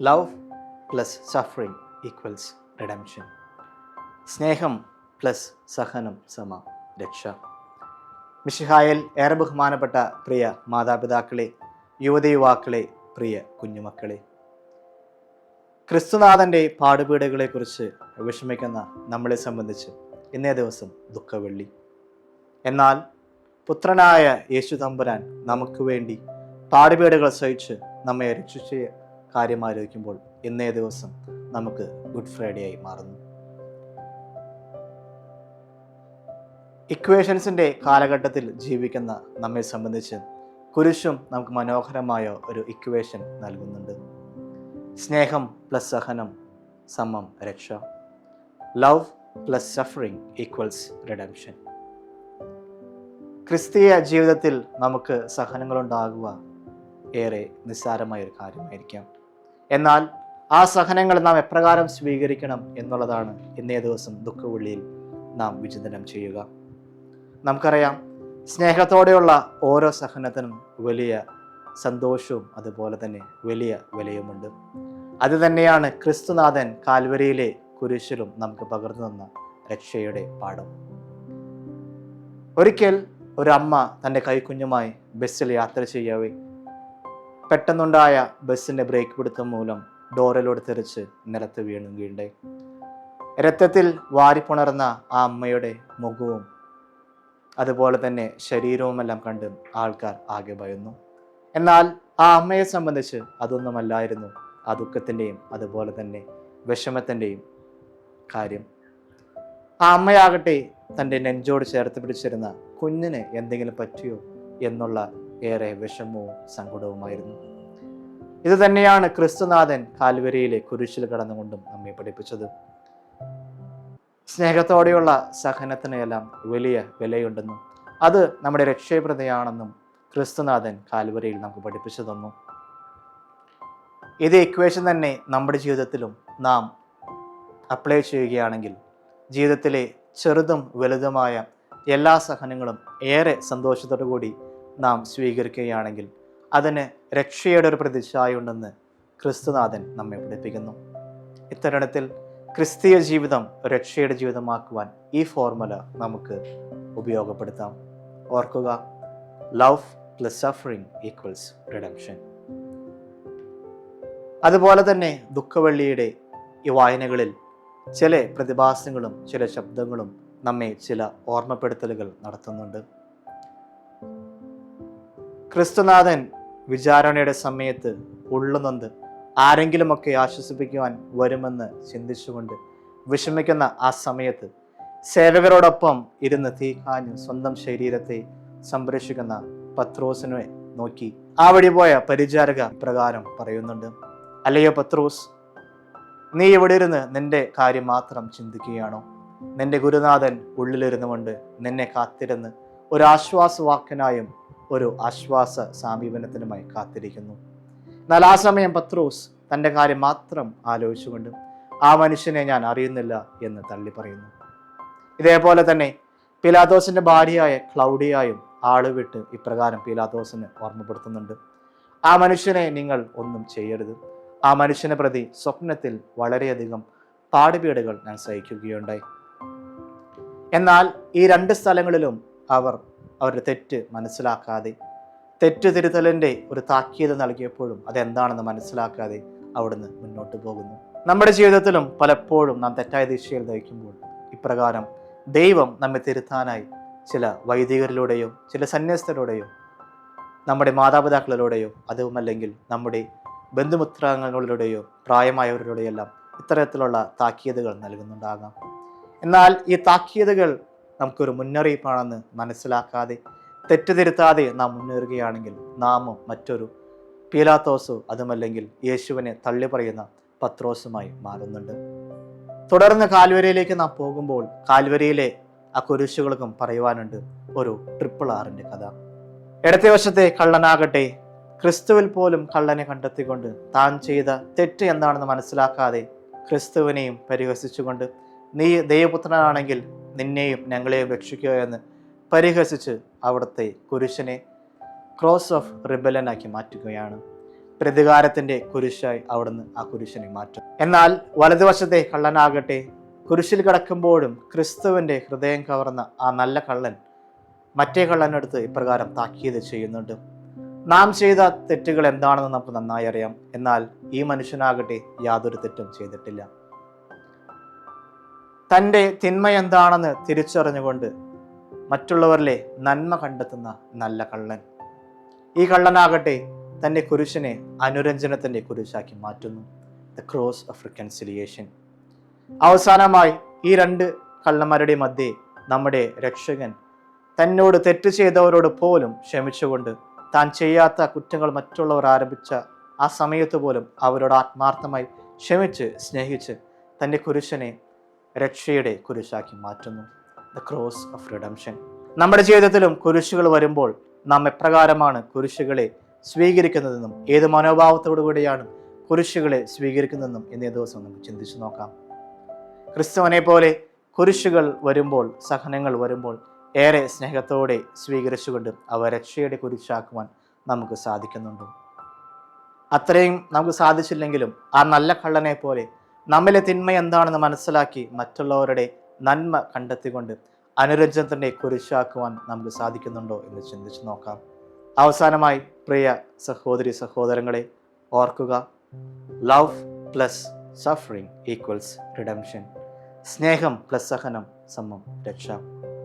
Love plus suffering equals redemption. സ്നേഹം plus സഹനം സമ രക്ഷ. മിശിഹായിൽ ഏറെ ബഹുമാനപ്പെട്ട പ്രിയ മാതാപിതാക്കളെ, യുവതയുവാക്കളെ, പ്രിയ കുഞ്ഞുമക്കളെ, ക്രിസ്തുനാഥൻ്റെ പാടുപീടുകളെക്കുറിച്ച് വിഷമിക്കുന്ന നമ്മളെ സംബന്ധിച്ച് ഇന്നേ ദിവസം ദുഃഖവെള്ളി. എന്നാൽ പുത്രനായ യേശു തമ്പുരാൻ നമുക്ക് വേണ്ടി പാടുപീടുകൾ സഹിച്ച് നമ്മെ രക്ഷിച്ച കാര്യം ആലോചിക്കുമ്പോൾ ഇന്നേ ദിവസം നമുക്ക് ഗുഡ് ഫ്രൈഡേ ആയി മാറുന്നു. ഇക്വേഷൻസിൻ്റെ കാലഘട്ടത്തിൽ ജീവിക്കുന്ന നമ്മെ സംബന്ധിച്ച് കുരിശും നമുക്ക് മനോഹരമായ ഒരു ഇക്വേഷൻ നൽകുന്നുണ്ട്. സ്നേഹം പ്ലസ് സഹനം സമം രക്ഷ. Love plus suffering equals redemption. ക്രിസ്തീയ ജീവിതത്തിൽ നമുക്ക് സഹനങ്ങളുണ്ടാകുക ഏറെ നിസ്സാരമായൊരു കാര്യമായിരിക്കാം. എന്നാൽ ആ സഹനങ്ങൾ നാം എപ്രകാരം സ്വീകരിക്കണം എന്നുള്ളതാണ് ഇന്നേ ദിവസം ദുഃഖവെള്ളിയിൽ നാം വിചിന്തനം ചെയ്യുക. നമുക്കറിയാം, സ്നേഹത്തോടെയുള്ള ഓരോ സഹനത്തിനും വലിയ സന്തോഷവും അതുപോലെ തന്നെ വലിയ വിലയുമുണ്ട്. അത് തന്നെയാണ് ക്രിസ്തുനാഥൻ കാൽവരിയിലെ കുരിശിലും നമുക്ക് പകർന്നു തന്ന രക്ഷയുടെ പാഠം. ഒരിക്കൽ ഒരമ്മ തൻ്റെ കൈക്കുഞ്ഞുമായി ബസ്സിൽ യാത്ര ചെയ്യവേ പെട്ടെന്നുണ്ടായ ബസ്സിൻ്റെ ബ്രേക്ക് പിടുത്തം മൂലം ഡോറിലൂടെ തെറിച്ച് നിലത്ത് വീണുകയുണ്ടായി. രക്തത്തിൽ വാരിപ്പുണർന്ന ആ അമ്മയുടെ മുഖവും അതുപോലെ തന്നെ ശരീരവുമെല്ലാം കണ്ട് ആൾക്കാർ ആകെ ഭയന്നു. എന്നാൽ ആ അമ്മയെ സംബന്ധിച്ച് അതൊന്നുമല്ലായിരുന്നു ആ ദുഃഖത്തിൻ്റെയും അതുപോലെ തന്നെ വിഷമത്തിൻ്റെയും കാര്യം. ആ അമ്മയാകട്ടെ തൻ്റെ നെഞ്ചോട് ചേർത്ത് പിടിച്ചിരുന്ന കുഞ്ഞിന് എന്തെങ്കിലും പറ്റിയോ എന്നുള്ള ഏറെ വിഷമവും സങ്കടവുമായിരുന്നു. ഇത് തന്നെയാണ് ക്രിസ്തുനാഥൻ കാൽവരിയിലെ കുരിശിൽ കടന്നുകൊണ്ടും നമ്മെ പഠിപ്പിച്ചത്. സ്നേഹത്തോടെയുള്ള സഹനത്തിനെല്ലാം വലിയ വിലയുണ്ടെന്നും അത് നമ്മുടെ രക്ഷാപ്രദയാണെന്നും ക്രിസ്തുനാഥൻ കാൽവരിയിൽ നമുക്ക് പഠിപ്പിച്ചു തന്നു. ഇതേ ഇക്വേഷൻ തന്നെ നമ്മുടെ ജീവിതത്തിലും നാം അപ്ലൈ ചെയ്യുകയാണെങ്കിൽ ജീവിതത്തിലെ ചെറുതും വലുതുമായ എല്ലാ സഹനങ്ങളും ഏറെ സന്തോഷത്തോടു കൂടി നാം സ്വീകരിക്കുകയാണെങ്കിൽ അതിന് രക്ഷയുടെ ഒരു പ്രതിച്ഛായ ഉണ്ടെന്ന് ക്രിസ്തുനാഥൻ നമ്മെ പഠിപ്പിക്കുന്നു. ഇത്തരണത്തിൽ ക്രിസ്തീയ ജീവിതം രക്ഷയുടെ ജീവിതമാക്കുവാൻ ഈ ഫോർമുല നമുക്ക് ഉപയോഗപ്പെടുത്താം. ഓർക്കുക, love plus suffering equals redemption. അതുപോലെ തന്നെ ദുഃഖവെള്ളിയുടെ ഈ വായനകളിൽ ചില പ്രതിഭാസങ്ങളും ചില ശബ്ദങ്ങളും നമ്മെ ചില ഓർമ്മപ്പെടുത്തലുകൾ നടത്തുന്നുണ്ട്. ക്രിസ്തുനാഥൻ വിചാരണയുടെ സമയത്ത് ഉള്ളുനൊന്ത് ആരെങ്കിലുമൊക്കെ ആശ്വസിപ്പിക്കുവാൻ വരുമെന്ന് ചിന്തിച്ചുകൊണ്ട് വിഷമിക്കുന്ന ആ സമയത്ത് സേവകരോടൊപ്പം ഇരുന്ന് തീ കാഞ്ഞ് സ്വന്തം ശരീരത്തെ സംരക്ഷിക്കുന്ന പത്രോസിനെ നോക്കി ആ വഴി പോയ പരിചാരക പ്രകാരം പറയുന്നുണ്ട്: അല്ലയോ പത്രോസ്, നീ ഇവിടെ ഇരുന്ന് നിന്റെ കാര്യം മാത്രം ചിന്തിക്കുകയാണോ? നിന്റെ ഗുരുനാഥൻ ഉള്ളിലിരുന്നു കൊണ്ട് നിന്നെ കാത്തിരുന്ന് ഒരു ആശ്വാസവാക്കിനായും ഒരു ആശ്വാസ സമീപനത്തിനുമായി കാത്തിരിക്കുന്നു. എന്നാൽ ആ സമയം പത്രോസ് തൻ്റെ കാര്യം മാത്രം ആലോചിച്ചുകൊണ്ട് ആ മനുഷ്യനെ ഞാൻ അറിയുന്നില്ല എന്ന് തള്ളി പറയുന്നു. ഇതേപോലെ തന്നെ പീലാത്തോസിന്റെ ഭാര്യയായ ക്ലൗഡിയായും ആളുവിട്ട് ഇപ്രകാരം പീലാത്തോസിന് ഓർമ്മപ്പെടുത്തുന്നുണ്ട്: ആ മനുഷ്യനെ നിങ്ങൾ ഒന്നും ചെയ്യരുത്. ആ മനുഷ്യനെ പ്രതി സ്വപ്നത്തിൽ വളരെയധികം പാടുപീടുകൾ ഞാൻ സഹിക്കുകയുണ്ടായി. എന്നാൽ ഈ രണ്ട് സ്ഥലങ്ങളിലും അവരുടെ തെറ്റ് മനസ്സിലാക്കാതെ, തെറ്റ് തിരുത്തലിൻ്റെ ഒരു താക്കീത് നൽകിയപ്പോഴും അതെന്താണെന്ന് മനസ്സിലാക്കാതെ അവിടുന്ന് മുന്നോട്ട് പോകുന്നു. നമ്മുടെ ജീവിതത്തിലും പലപ്പോഴും നാം തെറ്റായ ദിശയിൽ നയിക്കുമ്പോൾ ഇപ്രകാരം ദൈവം നമ്മെ തിരുത്താനായി ചില വൈദികരിലൂടെയോ ചില സന്യസ്തരുടെയോ നമ്മുടെ മാതാപിതാക്കളിലൂടെയോ അതുമല്ലെങ്കിൽ നമ്മുടെ ബന്ധുമിത്രാംഗങ്ങളിലൂടെയോ പ്രായമായവരുടെയെല്ലാം ഇത്തരത്തിലുള്ള താക്കീതുകൾ നൽകുന്നുണ്ടാകാം. എന്നാൽ ഈ താക്കീതുകൾ നമുക്കൊരു മുന്നറിയിപ്പാണെന്ന് മനസ്സിലാക്കാതെ തെറ്റ് തിരുത്താതെ നാം മുന്നേറുകയാണെങ്കിൽ നാമും മറ്റൊരു പീലാത്തോസോ അതുമല്ലെങ്കിൽ യേശുവിനെ തള്ളി പറയുന്ന പത്രോസുമായി മാറുന്നുണ്ട്. തുടർന്ന് കാൽവരിയിലേക്ക് നാം പോകുമ്പോൾ കാൽവരിയിലെ ആ കുരിശുകൾക്കും പറയുവാനുണ്ട് ഒരു RRR കഥ. ഇടത്തെ വശത്തെ കള്ളനാകട്ടെ ക്രിസ്തുവിൽ പോലും കള്ളനെ കണ്ടെത്തിക്കൊണ്ട് താൻ ചെയ്ത തെറ്റ് എന്താണെന്ന് മനസ്സിലാക്കാതെ ക്രിസ്തുവിനെയും പരിഹസിച്ചുകൊണ്ട് നീ ദൈവപുത്രനാണെങ്കിൽ നിന്നെയും ഞങ്ങളെയും രക്ഷിക്കുക എന്ന് പരിഹസിച്ച് അവിടുത്തെ കുരിശിനെ ക്രോസ് ഓഫ് റിബലനാക്കി മാറ്റുകയാണ്. പ്രതികാരത്തിന്റെ കുരിശായി അവിടുന്ന് ആ കുരിശിനെ മാറ്റും. എന്നാൽ വലതുവശത്തെ കള്ളനാകട്ടെ, കുരിശിൽ കിടക്കുമ്പോഴും ക്രിസ്തുവിന്റെ ഹൃദയം കവർന്ന ആ നല്ല കള്ളൻ മറ്റേ കള്ളനെടുത്ത് ഇപ്രകാരം താക്കീത് ചെയ്യുന്നുണ്ട്. നാം ചെയ്ത തെറ്റുകൾ എന്താണെന്ന് നമുക്ക് നന്നായി അറിയാം. എന്നാൽ ഈ മനുഷ്യനാകട്ടെ യാതൊരു തെറ്റും ചെയ്തിട്ടില്ല. തൻ്റെ തിന്മ എന്താണെന്ന് തിരിച്ചറിഞ്ഞുകൊണ്ട് മറ്റുള്ളവരിലെ നന്മ കണ്ടെത്തുന്ന നല്ല കള്ളൻ. ഈ കള്ളനാകട്ടെ തൻ്റെ കുരിശിനെ അനുരഞ്ജനത്തിൻ്റെ കുരിശാക്കി മാറ്റുന്നു. The cross of reconciliation. അവസാനമായി ഈ രണ്ട് കള്ളന്മാരുടെ മധ്യേ നമ്മുടെ രക്ഷകൻ തന്നോട് തെറ്റ് ചെയ്തവരോട് പോലും ക്ഷമിച്ചുകൊണ്ട് താൻ ചെയ്യാത്ത കുറ്റങ്ങൾ മറ്റുള്ളവർ ആരംഭിച്ച ആ സമയത്ത് പോലും അവരോട് ആത്മാർത്ഥമായി ക്ഷമിച്ച് സ്നേഹിച്ച് തൻ്റെ കുരിശിനെ രക്ഷയുടെ കുരിശാക്കി മാറ്റുന്നു. The cross of redemption. നമ്മുടെ ജീവിതത്തിലും കുരിശുകൾ വരുമ്പോൾ നാം എപ്രകാരമാണ് കുരിശുകളെ സ്വീകരിക്കുന്നതെന്നും ഏത് മനോഭാവത്തോടു കൂടിയാണ് കുരിശുകളെ സ്വീകരിക്കുന്നതെന്നും എന്നേ ദിവസം നമുക്ക് ചിന്തിച്ചു നോക്കാം. ക്രിസ്തുവിനെ പോലെ കുരിശുകൾ വരുമ്പോൾ, സഹനങ്ങൾ വരുമ്പോൾ ഏറെ സ്നേഹത്തോടെ സ്വീകരിച്ചുകൊണ്ട് അവ രക്ഷയുടെ കുരിശാക്കുവാൻ നമുക്ക് സാധിക്കുന്നുണ്ടോ? അത്രയും നമുക്ക് സാധിച്ചില്ലെങ്കിലും ആ നല്ല കള്ളനെ പോലെ നമ്മിലെ തിന്മ എന്താണെന്ന് മനസ്സിലാക്കി മറ്റുള്ളവരുടെ നന്മ കണ്ടെത്തിക്കൊണ്ട് അനുരഞ്ജനത്തിൻ്റെ കുരിശാക്കുവാൻ നമുക്ക് സാധിക്കുന്നുണ്ടോ എന്ന് ചിന്തിച്ചു നോക്കാം. അവസാനമായി പ്രിയ സഹോദരി സഹോദരങ്ങളെ ഓർക്കുക, love plus suffering equals redemption. സ്നേഹം പ്ലസ് സഹനം സമം രക്ഷ.